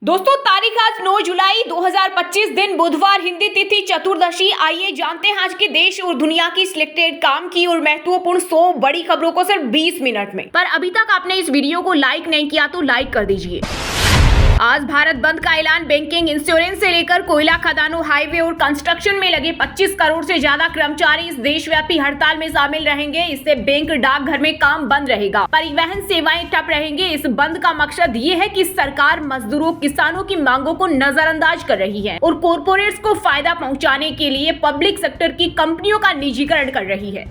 दोस्तों तारीख आज 9 जुलाई 2025 दिन बुधवार, हिंदी तिथि चतुर्दशी। आइए जानते हैं आज के देश और दुनिया की सिलेक्टेड काम की और महत्वपूर्ण 100 बड़ी खबरों को सिर्फ 20 मिनट में। पर अभी तक आपने इस वीडियो को लाइक नहीं किया तो लाइक कर दीजिए। आज भारत बंद का ऐलान। बैंकिंग, इंश्योरेंस से लेकर कोयला खदानों, हाईवे और कंस्ट्रक्शन में लगे 25 करोड़ से ज्यादा कर्मचारी इस देशव्यापी हड़ताल में शामिल रहेंगे। इससे बैंक, डाकघर में काम बंद रहेगा, परिवहन सेवाएं ठप रहेंगे। इस बंद का मकसद ये है कि सरकार मजदूरों, किसानों की मांगों को नजरअंदाज कर रही है और कॉरपोरेट्स को फायदा पहुंचाने के लिए पब्लिक सेक्टर की कंपनियों का निजीकरण कर रही है।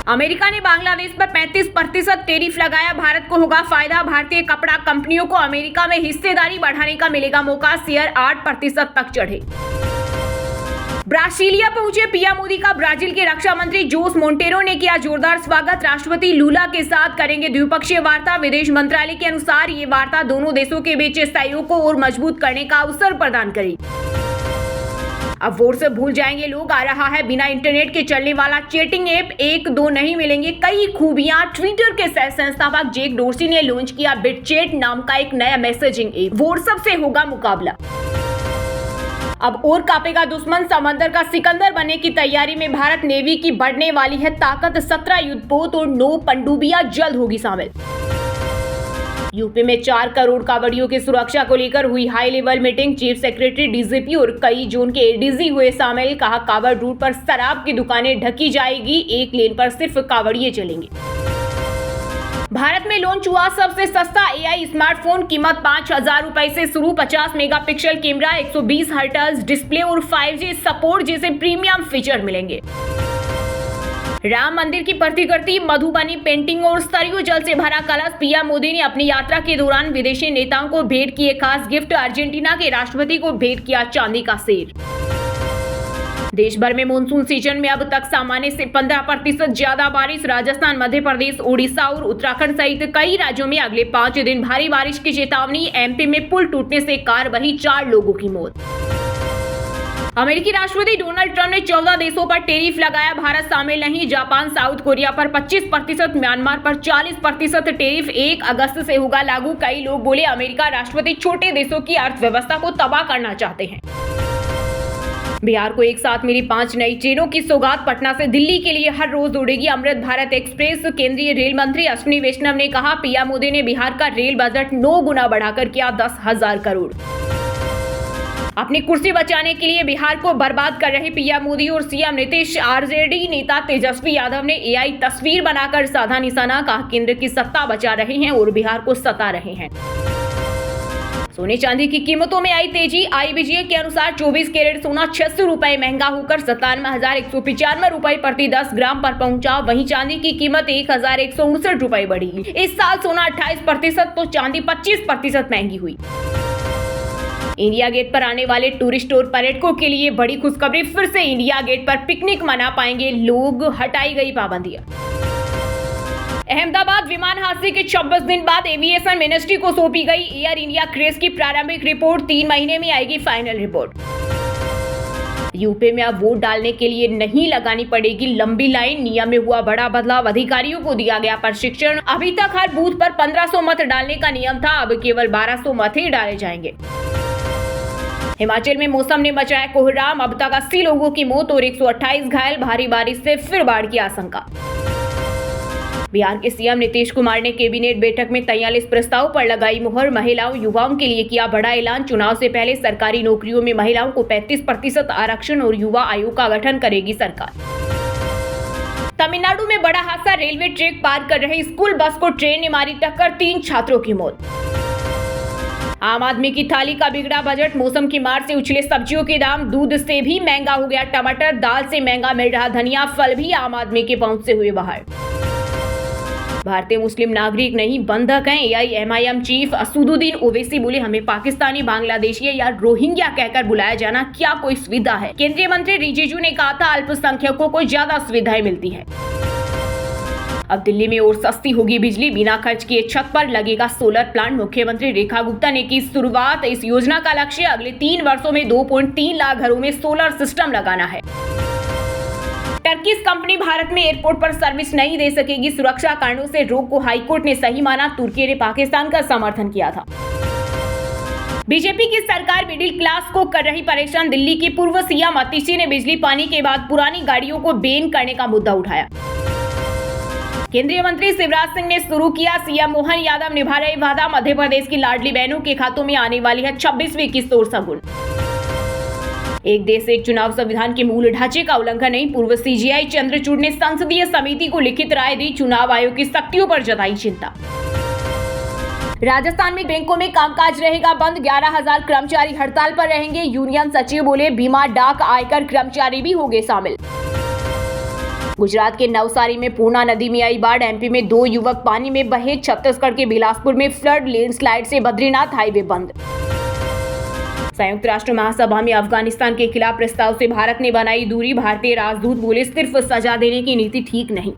अमेरिका ने बांग्लादेश पर 35% टैरिफ लगाया। भारत को होगा फायदा। भारतीय कपड़ा कंपनियों को अमेरिका में हिस्सेदारी बढ़ाने का मिलेगा मौका। शेयर 8% तक चढ़े। ब्राजीलिया पहुंचे पीएम मोदी का ब्राजील के रक्षा मंत्री जोस मोंटेरो ने किया जोरदार स्वागत। राष्ट्रपति लूला के साथ करेंगे द्विपक्षीय वार्ता। विदेश मंत्रालय के अनुसार ये वार्ता दोनों देशों के बीच सहयोग को और मजबूत करने का अवसर प्रदान करेगी। अब वोट से भूल जाएंगे लोग। आ रहा है बिना इंटरनेट के चलने वाला चैटिंग ऐप। एक दो नहीं मिलेंगे कई खूबियां। ट्विटर के सह संस्थापक जैक डोर्सी ने लॉन्च किया बिटचैट नाम का एक नया मैसेजिंग ऐप। व्हाट्सएप से होगा मुकाबला। अब और कांपेगा दुश्मन। समंदर का सिकंदर बनने की तैयारी में भारत नेवी की बढ़ने वाली है ताकत। 17 युद्धपोत और 9 पनडुब्बियां जल्द होगी शामिल। यूपी में 4 करोड़ कांवड़ियों की सुरक्षा को लेकर हुई high level meeting. Chief secretary, DGP और कई जोन के एडीजी हुए शामिल। कहा कांवड़ रूट पर शराब की दुकानें ढकी जाएगी। एक लेन पर सिर्फ कांवड़िए चलेंगे। भारत में लॉन्च हुआ सबसे सस्ता एआई स्मार्टफोन। कीमत 5,000 रुपए से शुरू। 50 मेगापिक्सल कैमरा, 120 हर्ट्ज डिस्प्ले और 5G सपोर्ट जैसे प्रीमियम फीचर मिलेंगे। राम मंदिर की प्रतिकृति, मधुबनी पेंटिंग और सरयू जल से भरा कलश। पीएम मोदी ने अपनी यात्रा के दौरान विदेशी नेताओं को भेंट किए खास गिफ्ट। अर्जेंटीना के राष्ट्रपति को भेंट किया चांदी का शेर। देश भर में मानसून सीजन में अब तक सामान्य से 15% ज्यादा बारिश। राजस्थान, मध्य प्रदेश, उड़ीसा और उत्तराखंड सहित कई राज्यों में अगले 5 दिन भारी बारिश की चेतावनी। एमपी में पुल टूटने से कार बही, 4 लोगों की मौत। अमेरिकी राष्ट्रपति डोनाल्ड ट्रंप ने 14 देशों पर टैरिफ लगाया। भारत शामिल नहीं। जापान, साउथ कोरिया पर 25%, म्यांमार पर 40% टैरिफ 1 अगस्त से होगा लागू। कई लोग बोले अमेरिका राष्ट्रपति छोटे देशों की अर्थव्यवस्था को तबाह करना चाहते हैं। बिहार को एक साथ मिली 5 नई ट्रेनों की सौगात। पटना से दिल्ली के लिए हर रोज उड़ेगी अमृत भारत एक्सप्रेस। केंद्रीय रेल मंत्री अश्विनी वैष्णव ने कहा पीएम मोदी ने बिहार का रेल बजट 9 गुना बढ़ाकर किया 10,000 करोड़। अपनी कुर्सी बचाने के लिए बिहार को बर्बाद कर रहे पीएम मोदी और सीएम नीतीश। आरजेडी नेता तेजस्वी यादव ने एआई तस्वीर बनाकर साधा निशाना। कहा केंद्र की सत्ता बचा रहे हैं और बिहार को सता रहे हैं। सोने चांदी की कीमतों में आई तेजी। आईबीजे के अनुसार 24 कैरेट सोना 600 रुपए महंगा होकर 57,195 रुपए प्रति 10 ग्राम पर पहुंचा। वहीं चांदी की कीमत 1,159 रुपए बढ़ी। इस साल सोना 28% तो चांदी 25% महंगी हुई। इंडिया गेट पर आने वाले टूरिस्ट और पर्यटकों के लिए बड़ी खुशखबरी। फिर से इंडिया गेट पर पिकनिक मना पाएंगे लोग। हटाई गई पाबंदियां। अहमदाबाद विमान हादसे के 26 दिन बाद एविएशन मिनिस्ट्री को सौंपी गई एयर इंडिया क्रेश की प्रारंभिक रिपोर्ट। 3 महीने में आएगी फाइनल रिपोर्ट। यूपी में अब वोट डालने के लिए नहीं लगानी पड़ेगी लंबी लाइन। नियम में हुआ बड़ा बदलाव। अधिकारियों को दिया गया प्रशिक्षण। अभी तक हर बूथ पर 1500 मत डालने का नियम था, अब केवल 1200 मत ही डाले जाएंगे। हिमाचल में मौसम ने मचाया कोहराम। अब तक 80 लोगों की मौत और 128 घायल। भारी बारिश से फिर बाढ़ की आशंका। बिहार के सीएम नीतीश कुमार ने कैबिनेट बैठक में 43 प्रस्ताव पर लगाई मुहर। महिलाओं, युवाओं के लिए किया बड़ा ऐलान। चुनाव से पहले सरकारी नौकरियों में महिलाओं को 35% आरक्षण और युवा आयोग का गठन करेगी सरकार। तमिलनाडु में बड़ा हादसा। रेलवे ट्रैक पार कर रही स्कूल बस को ट्रेन ने मारी टक्कर, 3 छात्रों की मौत। आम आदमी की थाली का बिगड़ा बजट। मौसम की मार से उछले सब्जियों के दाम। दूध से भी महंगा हो गया टमाटर। दाल से महंगा मिल रहा धनिया। फल भी आम आदमी के पहुंच से हुए बाहर। भारतीय मुस्लिम नागरिक नहीं बंधक हैं। एआईएमआईएम चीफ असदुद्दीन ओवैसी बोले हमें पाकिस्तानी, बांग्लादेशी या रोहिंग्या कहकर बुलाया जाना क्या कोई सुविधा है। केंद्रीय मंत्री रिजिजू ने कहा था अल्पसंख्यकों को ज्यादा सुविधाएं मिलती है। अब दिल्ली में और सस्ती होगी बिजली। बिना खर्च किए छत पर लगेगा सोलर प्लांट। मुख्यमंत्री रेखा गुप्ता ने की शुरुआत। इस योजना का लक्ष्य अगले 3 वर्षों में 2.3 लाख घरों में सोलर सिस्टम लगाना है। टर्किश कंपनी भारत में एयरपोर्ट पर सर्विस नहीं दे सकेगी। सुरक्षा कारणों से रोक को हाईकोर्ट ने सही माना। तुर्की ने पाकिस्तान का समर्थन किया था। बीजेपी की सरकार मिडिल क्लास को कर रही परेशान। दिल्ली की पूर्व सीएम अतिशी ने बिजली पानी के बाद पुरानी गाड़ियों को बैन करने का मुद्दा उठाया। केंद्रीय मंत्री शिवराज सिंह ने शुरू किया सीएम मोहन यादव निभा रहे वादा। मध्य प्रदेश की लाडली बहनों के खातों में आने वाली है 26वीं किस्त और सगुन। एक देश एक चुनाव संविधान के मूल ढांचे का उल्लंघन नहीं। पूर्व सीजीआई चंद्रचूड़ ने संसदीय समिति को लिखित राय दी। चुनाव आयोग की सख्तियों पर जताई चिंता। राजस्थान में बैंकों में कामकाज रहेगा बंद। 11,000 कर्मचारी हड़ताल पर रहेंगे। यूनियन सचिव बोले बीमा, डाक, आयकर कर्मचारी भी होंगे शामिल। गुजरात के नवसारी में पूर्णा नदी में आई बाढ़। एमपी में 2 युवक पानी में बहे। छत्तीसगढ़ के बिलासपुर में फ्लड, लैंडस्लाइड से बद्रीनाथ हाईवे बंद। संयुक्त राष्ट्र महासभा में अफगानिस्तान के खिलाफ प्रस्ताव से भारत ने बनाई दूरी। भारतीय राजदूत बोले सिर्फ सजा देने की नीति ठीक नहीं।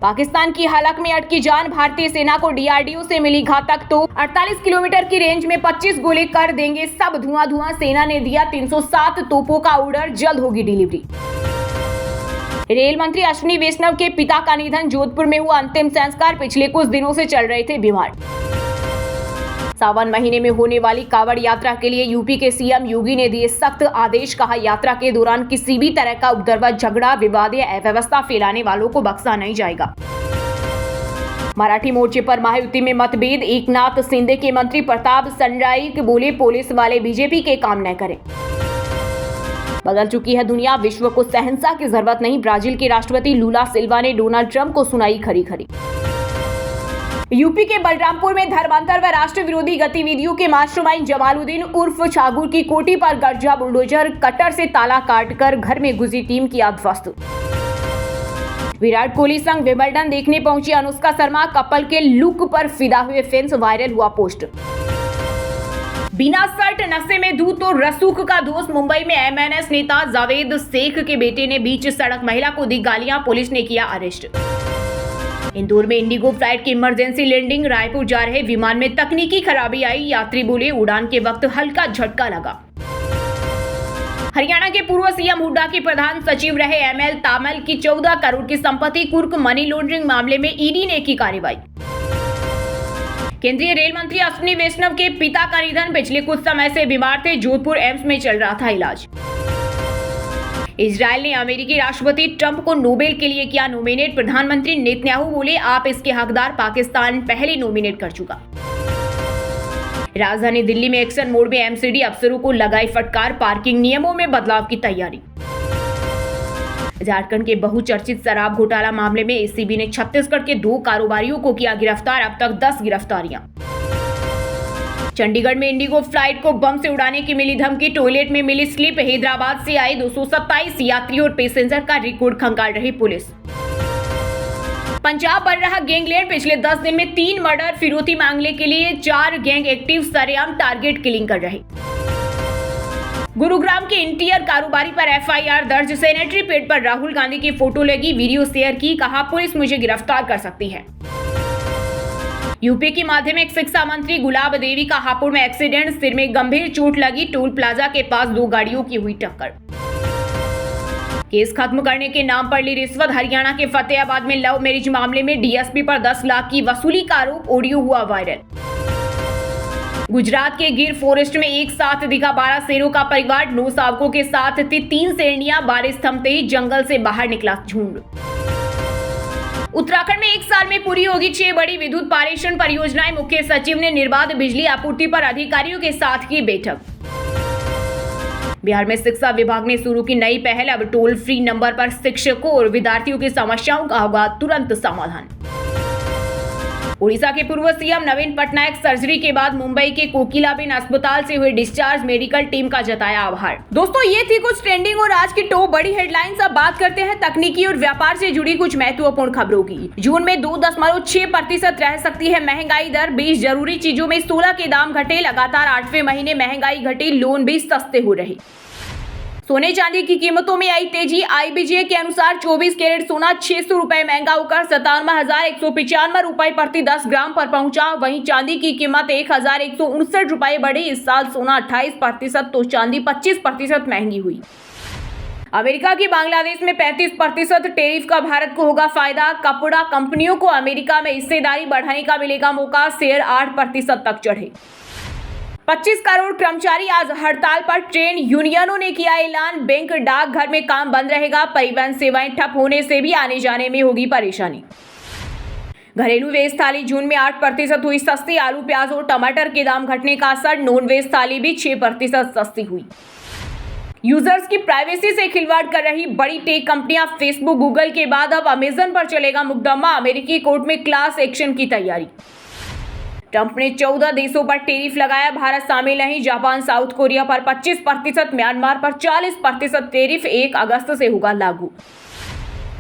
पाकिस्तान की हालत में अटकी जान। भारतीय सेना को डीआरडीओ से मिली घातक तोप। 48 किलोमीटर की रेंज में 25 गोले कर देंगे सब धुआं धुआं। सेना ने दिया 307 तोपों का ऑर्डर। जल्द होगी डिलीवरी। रेल मंत्री अश्विनी वैष्णव के पिता का निधन। जोधपुर में हुआ अंतिम संस्कार। पिछले कुछ दिनों से चल रहे थे बीमार। सावन महीने में होने वाली कांवड़ यात्रा के लिए यूपी के सीएम योगी ने दिए सख्त आदेश। कहा यात्रा के दौरान किसी भी तरह का उपद्रव, झगड़ा, विवाद या अव्यवस्था फैलाने वालों को बख्शा नहीं जाएगा। मराठी मोर्चे पर महायुति में मतभेद। एकनाथ शिंदे के मंत्री प्रताप सरनाईक बोले पुलिस वाले बीजेपी के काम न करें। बदल चुकी है दुनिया, विश्व को शहंशाह की जरूरत नहीं। ब्राजील के राष्ट्रपति लूला सिल्वा ने डोनाल्ड ट्रंप को सुनाई खरी खरी। यूपी के बलरामपुर में धर्मांतर व राष्ट्र विरोधी गतिविधियों के मास्टरमाइंड जमालुद्दीन उर्फ छागुर की कोठी पर गरजा बुलडोजर कटर से ताला काटकर घर में घुसी टीम किया ध्वस्त। विराट कोहली संग विंबलडन देखने पहुंची अनुष्का शर्मा। कपल के लुक पर फिदा हुए फैंस, वायरल हुआ पोस्ट। बिना शर्ट नशे में धूत तो रसूख का दोस्त। मुंबई में एमएनएस नेता जावेद शेख के बेटे ने बीच सड़क महिला को दी गालियां। पुलिस ने किया अरेस्ट। इंदौर में इंडिगो फ्लाइट की इमरजेंसी लैंडिंग। रायपुर जा रहे विमान में तकनीकी खराबी आई। यात्री बोले उड़ान के वक्त हल्का झटका लगा। हरियाणा के पूर्व सीएम हुड्डा के प्रधान सचिव रहे एमएल तामल की 14 करोड़ की संपत्ति कुर्क। मनी लॉन्ड्रिंग मामले में ईडी ने की कार्रवाई। केंद्रीय रेल मंत्री अश्विनी वैष्णव के पिता का निधन। पिछले कुछ समय से बीमार थे। जोधपुर एम्स में चल रहा था इलाज। इजराइल ने अमेरिकी राष्ट्रपति ट्रंप को नोबेल के लिए किया नॉमिनेट। प्रधानमंत्री नेतन्याहू बोले आप इसके हकदार। पाकिस्तान पहले नॉमिनेट कर चुका। राजधानी दिल्ली में एक्शन मोड में एमसीडी अफसरों को लगाई फटकार। पार्किंग नियमों में बदलाव की तैयारी। झारखंड के बहुचर्चित शराब घोटाला मामले में एसीबी ने छत्तीसगढ़ के 2 कारोबारियों को किया गिरफ्तार। अब तक 10 गिरफ्तारियां। चंडीगढ़ में इंडिगो फ्लाइट को बम से उड़ाने की मिली धमकी। टॉयलेट में मिली स्लिप। हैदराबाद से आए 227 यात्री और पैसेंजर का रिकॉर्ड खंगाल रही पुलिस। पंजाब बढ़ रहा गैंगलैंड। पिछले 10 दिन में 3 मर्डर। फिरौती मांगने के लिए 4 गैंग एक्टिव सरेआम टारगेट किलिंग कर रहे। गुरुग्राम के इंटीरियर कारोबारी पर एफआईआर दर्ज। सैनिटरी पैड पर राहुल गांधी की फोटो लगी। वीडियो शेयर की। कहा पुलिस मुझे गिरफ्तार कर सकती है। यूपी की माध्यमिक शिक्षा मंत्री गुलाब देवी का हापुड़ में एक्सीडेंट। सिर में गंभीर चोट लगी। टोल प्लाजा के पास 2 गाड़ियों की हुई टक्कर। केस खत्म करने के नाम पर ली रिश्वत। हरियाणा के फतेहाबाद में लव मैरिज मामले में डीएसपी पर 10 लाख की वसूली का आरोप। ऑडियो हुआ वायरल। गुजरात के गिर फॉरेस्ट में एक साथ दिखा 12 शेरों का परिवार। 9 शावकों के साथ थी 3 शेरनियां। बारिश थमते ही जंगल से बाहर निकला झुंड। उत्तराखंड में एक साल में पूरी होगी 6 बड़ी विद्युत पारेषण परियोजनाएं। मुख्य सचिव ने निर्बाध बिजली आपूर्ति पर अधिकारियों के साथ की बैठक। बिहार में शिक्षा विभाग ने शुरू की नई पहल। अब टोल फ्री नंबर पर शिक्षकों और विद्यार्थियों की समस्याओं का होगा तुरंत समाधान। उड़ीसा के पूर्व सीएम नवीन पटनायक सर्जरी के बाद मुंबई के कोकिलाबेन अस्पताल से हुए डिस्चार्ज। मेडिकल टीम का जताया आभार। दोस्तों ये थी कुछ ट्रेंडिंग और आज की टॉप बड़ी हेडलाइंस। अब बात करते हैं तकनीकी और व्यापार से जुड़ी कुछ महत्वपूर्ण खबरों की। जून में 2.6% रह सकती है महंगाई दर। 20 जरूरी चीजों में 16 के दाम घटे। लगातार 8वें महीने महंगाई घटी। लोन भी सस्ते हो रहे। सोने चांदी की कीमतों में आई तेजी। आईबीजे के अनुसार 24 कैरेट सोना 600 रुपए महंगा होकर 57,195 रुपए प्रति 10 ग्राम पर पहुंचा। वहीं चांदी की कीमत 1,159 रुपए बढ़ी। इस साल सोना 28% तो चांदी 25% महंगी हुई। अमेरिका की बांग्लादेश में 35% टैरिफ का भारत को होगा फायदा। कपड़ा कंपनियों को अमेरिका में हिस्सेदारी बढ़ाने का मिलेगा मौका। शेयर 8% तक चढ़े। 25 करोड़ कर्मचारी आज हड़ताल पर। ट्रेन यूनियनों ने किया ऐलान। बैंक डाकघर में काम बंद रहेगा। परिवहन सेवाएं ठप होने से भी आने जाने में होगी परेशानी। घरेलू वेज थाली जून में 8% हुई सस्ती। आलू, प्याज और टमाटर के दाम घटने का असर। नॉन वेज थाली भी 6% सस्ती हुई। यूजर्स की प्राइवेसी से खिलवाड़ कर रही बड़ी टेक कंपनियां फेसबुक, गूगल के बाद अब अमेजन पर चलेगा मुकदमा। अमेरिकी कोर्ट में क्लास एक्शन की तैयारी। ट्रंप ने 14 देशों पर टैरिफ लगाया। भारत शामिल नहीं। जापान, साउथ कोरिया पर 25%, म्यांमार पर 40% टैरिफ 1 अगस्त से होगा लागू।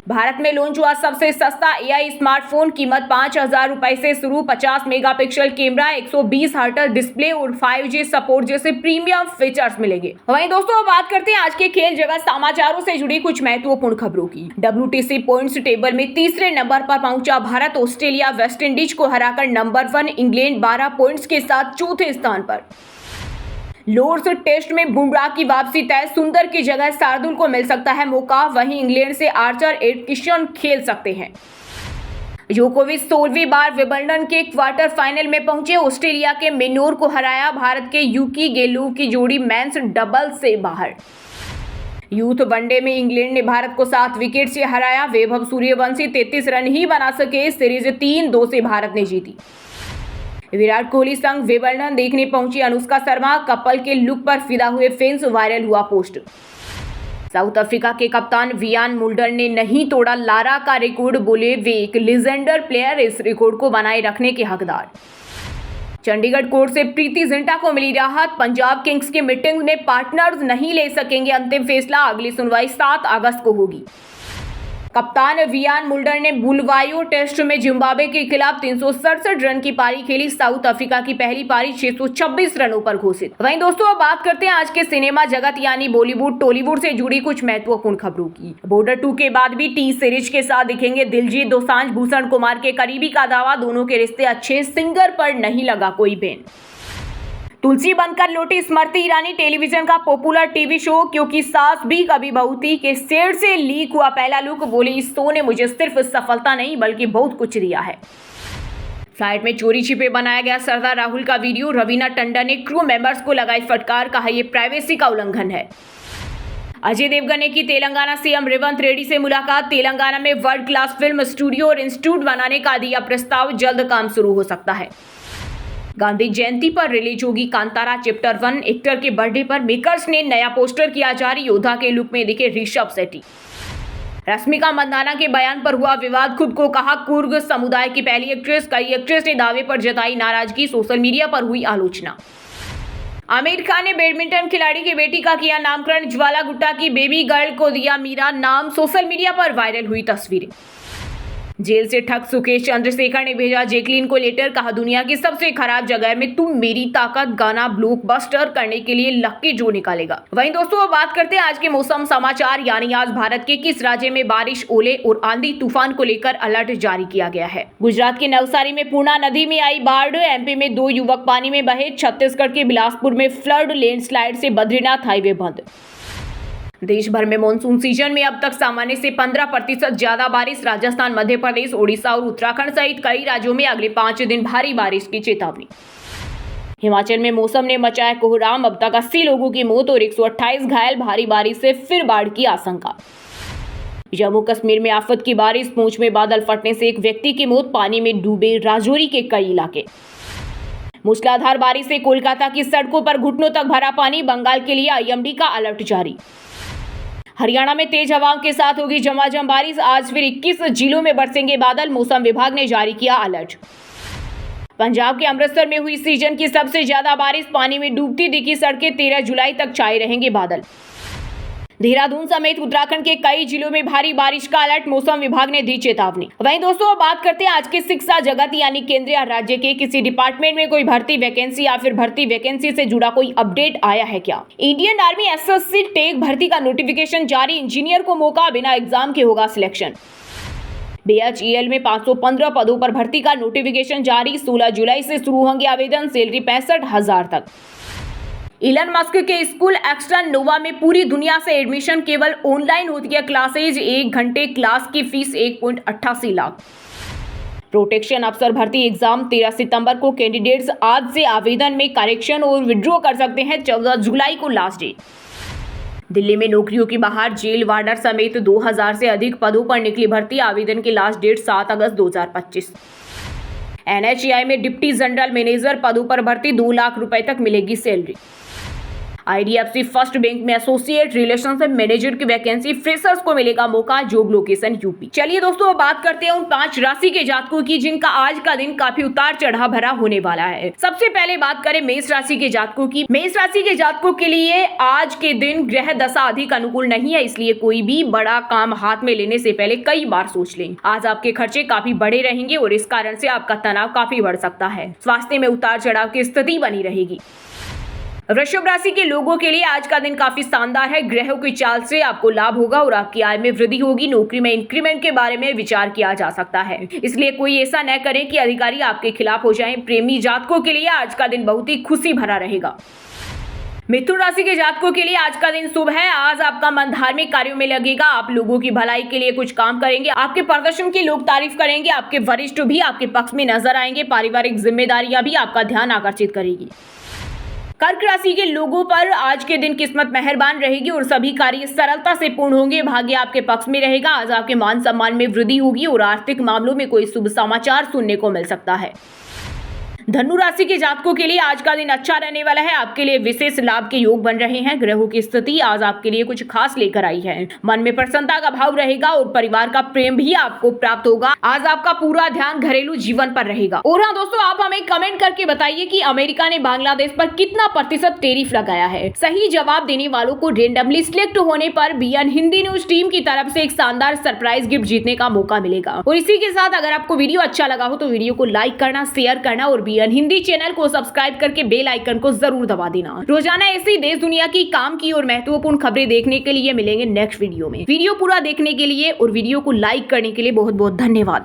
भारत में लॉन्च हुआ सबसे सस्ता एआई स्मार्टफोन। कीमत 5,000 रुपए से शुरू। 50 मेगापिक्सल कैमरा, 120 हर्ट्ज डिस्प्ले और 5G सपोर्ट जैसे प्रीमियम फीचर्स मिलेंगे। वहीं दोस्तों बात करते हैं आज के खेल जगत समाचारों से जुड़ी कुछ महत्वपूर्ण खबरों की। WTC पॉइंट्स टेबल में तीसरे नंबर पर पहुंचा भारत। ऑस्ट्रेलिया वेस्टइंडीज को हराकर नंबर 1। इंग्लैंड 12 पॉइंट्स के साथ चौथे स्थान पर। लॉर्ड्स टेस्ट में बुमराह की वापसी तय। सुंदर की जगह शार्दुल को मिल सकता है मौका। वहीं इंग्लैंड से आर्चर एड किशन खेल सकते हैं। जोकोविच 16वीं बार विंबलडन के क्वार्टर फाइनल में पहुंचे। ऑस्ट्रेलिया के मिनोर को हराया। भारत के यूकी गेलूव की जोड़ी मेंस डबल से बाहर। यूथ वनडे में इंग्लैंड ने भारत को 7 विकेट से हराया। वैभव सूर्यवंशी 33 रन ही बना सके। सीरीज 3-2 से भारत ने जीती। विराट कोहली संग विंबलडन देखने पहुंची अनुष्का शर्मा। कपल के लुक पर फिदा हुए फैंस, वायरल हुआ पोस्ट। साउथ अफ्रीका के कप्तान वियान मुल्डर ने नहीं तोड़ा लारा का रिकॉर्ड। बोले वे एक लीजेंडर प्लेयर, इस रिकॉर्ड को बनाए रखने के हकदार। चंडीगढ़ कोर्ट से प्रीति जिंटा को मिली राहत। पंजाब किंग्स की मीटिंग में पार्टनर्स नहीं ले सकेंगे अंतिम फैसला। अगली सुनवाई 7 अगस्त को होगी। कप्तान वियान मुल्डर ने बुलवायो टेस्ट में जिम्बाब्वे के खिलाफ 367 रन की पारी खेली। साउथ अफ्रीका की पहली पारी 626 रनों पर घोषित। वहीं दोस्तों अब बात करते हैं आज के सिनेमा जगत यानी बॉलीवुड टॉलीवुड से जुड़ी कुछ महत्वपूर्ण खबरों की। बॉर्डर 2 के बाद भी टी सीरीज के साथ दिखेंगे दिलजीत दोसांझ। भूषण कुमार के करीबी का दावा, दोनों के रिश्ते अच्छे। सिंगर पर नहीं लगा कोई बैन। तुलसी बनकर लौटी स्मृति ईरानी। टेलीविजन का पॉपुलर टीवी शो क्योंकि सास भी कभी बहू थी के सेट से लीक हुआ पहला लुक। बोली इस शो ने मुझे सिर्फ सफलता नहीं बल्कि बहुत कुछ दिया है। फ्लाइट में चोरी छिपे बनाया गया सरदार राहुल का वीडियो। रवीना टंडन ने क्रू मेंबर्स को लगाई फटकार, कहा यह प्राइवेसी का उल्लंघन है। अजय देवगन ने की तेलंगाना सीएम रेवंत रेड्डी से मुलाकात। तेलंगाना में वर्ल्ड क्लास फिल्म स्टूडियो और इंस्टीट्यूट बनाने का दिया प्रस्ताव। जल्द काम शुरू हो सकता है। गांधी जयंती पर रिलीज होगी कांतारा चैप्टर 1। एक्टर के बर्थडे पर मेकर्स ने नया पोस्टर किया जारी। योद्धा के लुक में दिखे ऋषभ शेट्टी। रश्मिका मंदाना के बयान पर हुआ विवाद। खुद को कहा कुर्ग समुदाय की पहली एक्ट्रेस। कई एक्ट्रेस ने दावे पर जताई नाराजगी। सोशल मीडिया पर हुई आलोचना। आमिर खान ने बैडमिंटन खिलाड़ी की बेटी का किया नामकरण। ज्वाला गुट्टा की बेबी गर्ल को दिया मीरा नाम। सोशल मीडिया पर वायरल हुई तस्वीरें। जेल से ठग सुकेश चंद्रशेखर ने भेजा जैकलीन को लेटर, कहा दुनिया की सबसे खराब जगह में तुम मेरी ताकत। गाना ब्लॉकबस्टर करने के लिए लक्की जो निकालेगा। वहीं दोस्तों अब बात करते हैं आज के मौसम समाचार यानी आज भारत के किस राज्य में बारिश, ओले और आंधी तूफान को लेकर अलर्ट जारी किया गया है। गुजरात के नवसारी में पूर्णा नदी में आई बाढ़। एमपी में 2 युवक पानी में बहे। छत्तीसगढ़ के बिलासपुर में फ्लड, लैंडस्लाइड से बद्रीनाथ हाईवे बंद। देश भर में मानसून सीजन में अब तक सामान्य से 15% ज्यादा बारिश। राजस्थान, मध्य प्रदेश, ओडिशा और उत्तराखंड सहित कई राज्यों में अगले 5 दिन भारी बारिश की चेतावनी। हिमाचल में मौसम ने मचाया कोहराम। अब तक 80 लोगों की मौत और 128 घायल। भारी बारिश से फिर बाढ़ की आशंका। जम्मू कश्मीर में आफत की बारिश। पूंछ में बादल फटने से एक व्यक्ति की मौत। पानी में डूबे राजौरी के कई इलाके। मूसलाधार बारिश से कोलकाता की सड़कों पर घुटनों तक भरा पानी। बंगाल के लिए आईएमडी का अलर्ट जारी। हरियाणा में तेज हवाओं के साथ होगी झमाझम बारिश। आज फिर 21 जिलों में बरसेंगे बादल। मौसम विभाग ने जारी किया अलर्ट। पंजाब के अमृतसर में हुई सीजन की सबसे ज्यादा बारिश। पानी में डूबती दिखी सड़कें। 13 जुलाई तक छाए रहेंगे बादल। देहरादून समेत उत्तराखंड के कई जिलों में भारी बारिश का अलर्ट। मौसम विभाग ने दी चेतावनी। वहीं दोस्तों बात करते हैं आज के शिक्षा जगत यानी केंद्र या राज्य के किसी डिपार्टमेंट में कोई भर्ती वैकेंसी या फिर भर्ती वैकेंसी से जुड़ा कोई अपडेट आया है क्या। इंडियन आर्मी एसएससी टेक भर्ती का नोटिफिकेशन जारी। इंजीनियर को मौका, बिना एग्जाम के होगा सिलेक्शन। बीएचईएल में 515 पदों पर भर्ती का नोटिफिकेशन जारी। 16 जुलाई से शुरू होंगे आवेदन। सैलरी 65,000 तक। इलन मस्क के स्कूल एक्स्ट्रा नोवा में पूरी दुनिया से एडमिशन। केवल ऑनलाइन होती है क्लासेज। 1 घंटे क्लास की फीस 1.88 लाख। प्रोटेक्शन अफसर भर्ती एग्जाम 13 सितंबर को कैंडिडेट्स आज से आवेदन में करेक्शन और विड्रॉ कर सकते हैं। 14 जुलाई को लास्ट डेट। दिल्ली में नौकरियों की बाहर जेल वार्डर समेत 2000 से अधिक पदों पर निकली भर्ती। आवेदन की लास्ट डेट 7 अगस्त 2025। NHAI में डिप्टी जनरल मैनेजर पदों पर भर्ती। 2 लाख रुपए तक मिलेगी सैलरी। IDFC फर्स्ट बैंक में एसोसिएट रिलेशनशिप मैनेजर की वैकेंसी। फ्रेशर्स को मिलेगा मौका। Job location UP. चलिए दोस्तों, अब बात करते हैं उन 5 राशि के जातकों की जिनका आज का दिन काफी उतार चढ़ाव भरा होने वाला है। सबसे पहले बात करें मेष राशि के जातकों की। मेष राशि के जातकों के लिए आज के दिन ग्रह दशा अधिक अनुकूल नहीं है, इसलिए कोई भी बड़ा काम हाथ में लेने से पहले कई बार सोच लें। आज आपके खर्चे काफी बड़े रहेंगे और इस कारण से आपका तनाव काफी बढ़ सकता है। स्वास्थ्य में उतार चढ़ाव की स्थिति बनी रहेगी। वृषभ राशि के लोगों के लिए आज का दिन काफी शानदार है। ग्रहों की चाल से आपको लाभ होगा और आपकी आय में वृद्धि होगी। नौकरी में इंक्रीमेंट के बारे में विचार किया जा सकता है, इसलिए कोई ऐसा न करें कि अधिकारी आपके खिलाफ हो जाएं। प्रेमी जातकों के लिए आज का दिन बहुत ही खुशी भरा रहेगा। मिथुन राशि के जातकों के लिए आज का दिन शुभ है। आज आपका मन धार्मिक कार्यों में लगेगा। आप लोगों की भलाई के लिए कुछ काम करेंगे। आपके प्रदर्शन की लोग तारीफ करेंगे। आपके वरिष्ठ भी आपके पक्ष में नजर आएंगे। पारिवारिक जिम्मेदारियां भी आपका ध्यान आकर्षित करेगी। कर्क राशि के लोगों पर आज के दिन किस्मत मेहरबान रहेगी और सभी कार्य सरलता से पूर्ण होंगे। भाग्य आपके पक्ष में रहेगा। आज आपके मान सम्मान में वृद्धि होगी और आर्थिक मामलों में कोई शुभ समाचार सुनने को मिल सकता है। धनु राशि के जातकों के लिए आज का दिन अच्छा रहने वाला है। आपके लिए विशेष लाभ के योग बन रहे हैं। ग्रहों की स्थिति आज आपके लिए कुछ खास लेकर आई है। मन में प्रसन्नता का भाव रहेगा और परिवार का प्रेम भी आपको प्राप्त होगा। आज आपका पूरा ध्यान घरेलू जीवन पर रहेगा। और हाँ दोस्तों, आप हमें कमेंट करके बताइए कि अमेरिका ने बांग्लादेश पर कितना % टैरिफ लगाया है। सही जवाब देने वालों को रेंडमली सिलेक्ट होने पर BN हिंदी न्यूज टीम की तरफ से एक शानदार सरप्राइज गिफ्ट जीतने का मौका मिलेगा। और इसी के साथ अगर आपको वीडियो अच्छा लगा हो तो वीडियो को लाइक करना, शेयर करना और BN हिंदी चैनल को सब्सक्राइब करके बेल आइकन को जरूर दबा देना। रोजाना ऐसी देश दुनिया की काम की और महत्वपूर्ण खबरें देखने के लिए मिलेंगे नेक्स्ट वीडियो में। वीडियो पूरा देखने के लिए और वीडियो को लाइक करने के लिए बहुत बहुत धन्यवाद।